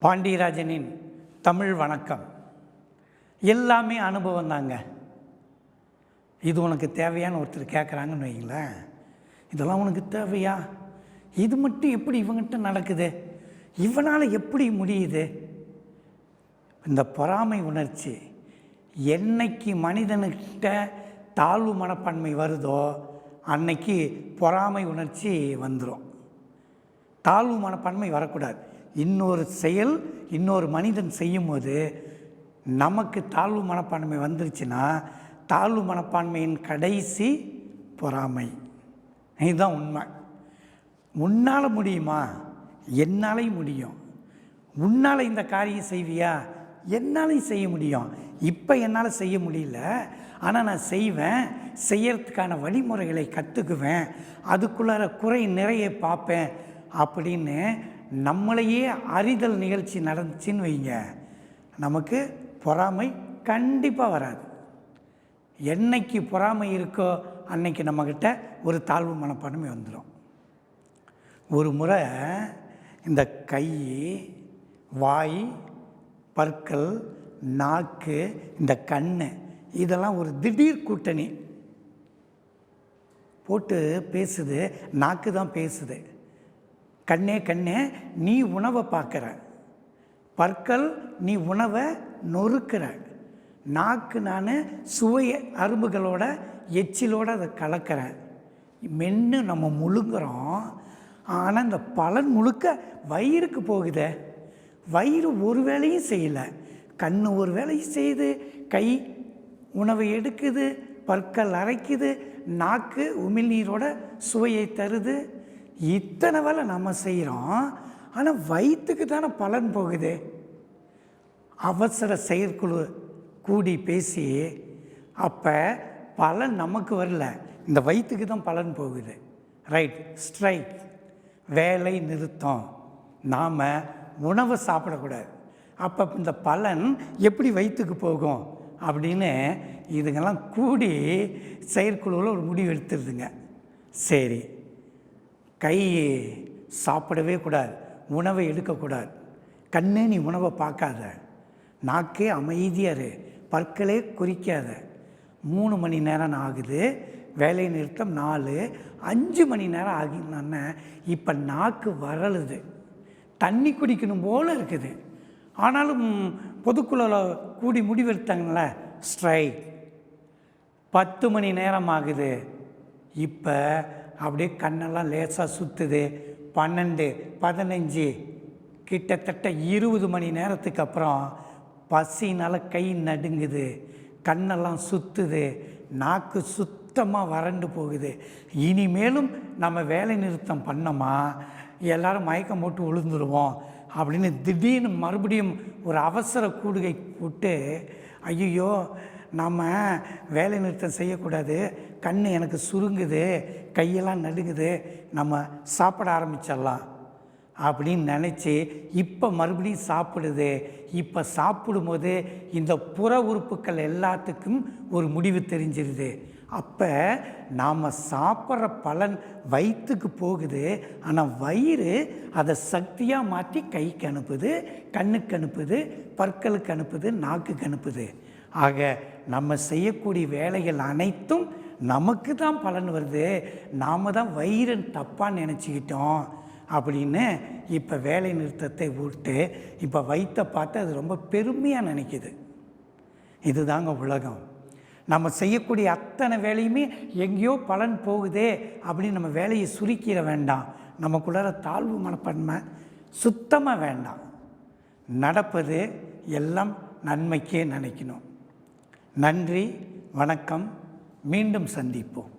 பாண்டியராஜனின் தமிழ் வணக்கம். எல்லாமே அனுபவம் தாங்க. இது உனக்கு தேவையான ஒருத்தர் கேட்குறாங்கன்னு வைங்களேன், இதெல்லாம் உனக்கு தேவையா? இது மட்டும் எப்படி இவங்ககிட்ட நடக்குது? இவனால் எப்படி முடியுது? இந்த பொறாமை உணர்ச்சி என்னைக்கு மனிதனுக்கிட்ட தாழ்வு மனப்பான்மை வருதோ அன்னைக்கு பொறாமை உணர்ச்சி வந்துடும். தாழ்வு மனப்பான்மை வரக்கூடாது. இன்னொரு செயல் இன்னொரு மனிதன் செய்யும்போது நமக்கு தாழ்வு மனப்பான்மை வந்துருச்சுன்னா தாழ்வு மனப்பான்மையின் கடைசி பொறாமை. இதுதான் உண்மை. உன்னால் முடியுமா? என்னாலையும் முடியும். உன்னால் இந்த காரியம் செய்வியா? என்னாலையும் செய்ய முடியும். இப்போ என்னால் செய்ய முடியல, ஆனால் நான் செய்வேன். செய்யறதுக்கான வழிமுறைகளை கற்றுக்குவேன். அதுக்குள்ளார குறை நிறைய பார்ப்பேன் அப்படின்னு நம்மளையே அறிதல் நிகழ்ச்சி நடந்துச்சின்னு வைங்க, நமக்கு பொறாமை கண்டிப்பாக வராது. என்னைக்கு பொறாமை இருக்கோ அன்னைக்கு நம்மக்கிட்ட ஒரு தாழ்வு மனப்பான்மை வந்துடும். ஒரு முறை இந்த கை, வாய், பற்கள், நாக்கு, இந்த கண், இதெல்லாம் ஒரு திடீர் கூட்டணி போட்டு பேசுது. நாக்கு தான் பேசுது, கண்ணே கண்ணே நீ உணவை பார்க்குற, பற்கள் நீ உணவை நொறுக்கிற, நாக்கு நான் சுவை அரும்புகளோட எச்சிலோடு அதை கலக்கிறேன், மென்று நம்ம முழுங்குறோம். ஆனால் இந்த பலன் முழுக்க வயிறுக்கு போகுதே. வயிறு ஒரு வேலையும் செய்யலை, கண் ஒரு வேலையும் செய்யுது, கை உணவை எடுக்குது, பற்கள் அரைக்குது, நாக்கு உமிழ்நீரோட சுவையை தருது. இத்தனை வேலை நம்ம செய்கிறோம், ஆனால் வயிற்றுக்கு தானே பலன் போகுது. அவசர செயற்குழு கூடி பேசி அப்போ பலன் நமக்கு வரல, இந்த வயிற்றுக்கு தான் பலன் போகுது. ரைட், ஸ்ட்ரைக், வேலை நிறுத்தம். நாம் உணவை சாப்பிடக்கூடாது. அப்போ இந்த பலன் எப்படி வயிற்றுக்கு போகும் அப்படின்னு இதுங்கெல்லாம் கூடி செயற்குழுவில் ஒரு முடிவு எடுத்துருதுங்க. சரி, கை சாப்பிடவே கூடாது, உணவை எடுக்கக்கூடாது, கண்ணே நீ உணவை பார்க்காத, நாக்கே அமைதியாரு, பற்களே குறிக்காத. 3 மணி நேரம் ஆகுது, வேலை நிறுத்தம் 4, 5 மணி நேரம் ஆகினான்னு இப்போ நாக்கு வரலுது, தண்ணி குடிக்கணும் போல் இருக்குது. ஆனாலும் பொதுக்குழுவில் கூடி முடிவெடுத்தாங்கள, ஸ்ட்ரைக். 10 மணி நேரம் ஆகுது, இப்போ அப்படியே கண்ணெல்லாம் லேசாக சுற்றுது. 12, 15, கிட்டத்தட்ட 20 மணி நேரத்துக்கு அப்புறம் பசினால் கை நடுங்குது, கண்ணெல்லாம் சுற்றுது, நாக்கு சுத்தமாக வறண்டு போகுது. இனிமேலும் நம்ம வேலை நிறுத்தம் பண்ணோமா எல்லோரும் மயக்கம் போட்டு விழுந்துருவோம் அப்படின்னு திடீர்னு மறுபடியும் ஒரு அவசர கூடுகை போட்டு, ஐயோ நம்ம வேலை நிறுத்தம் செய்யக்கூடாது, கண் எனக்கு சுருங்குது, கையெல்லாம் நடுங்குது, நம்ம சாப்பிட ஆரம்பிச்சிடலாம் அப்படின்னு நினச்சி இப்போ மறுபடியும் சாப்பிடுது. இப்போ சாப்பிடும்போது இந்த புற உறுப்புக்கள் எல்லாத்துக்கும் ஒரு முடிவு தெரிஞ்சிருது. அப்போ நாம் சாப்பிட்ற பலன் வயிற்றுக்கு போகுது, ஆனால் வயிறு அதை சக்தியாக மாற்றி கைக்கு அனுப்புது, கண்ணுக்கு அனுப்புது, பற்களுக்கு அனுப்புது, நாக்குக்கு அனுப்புது. ஆக நம்ம செய்யக்கூடிய வேலைகள் அனைத்தும் நமக்கு தான் பலன் வருது, நாம் தான் வயிறுன்னு தப்பாக நினச்சிக்கிட்டோம் அப்படின்னு இப்போ வேலை நிறுத்தத்தை விட்டு இப்போ வயிற்றை பார்த்து அது ரொம்ப பெருமையாக நினைக்கிது. இதுதாங்க உலகம். நம்ம செய்யக்கூடிய அத்தனை வேலையுமே எங்கேயோ பலன் போகுதே அப்படின்னு நம்ம வேலையை சுருக்கிட வேண்டாம். நமக்குள்ளார தாழ்வு மனப்பான்மை சுத்தமாக வேண்டாம். நடப்பது எல்லாம் நன்மைக்கே நினைக்கணும். நன்றி, வணக்கம். மீண்டும் சந்திப்போம்.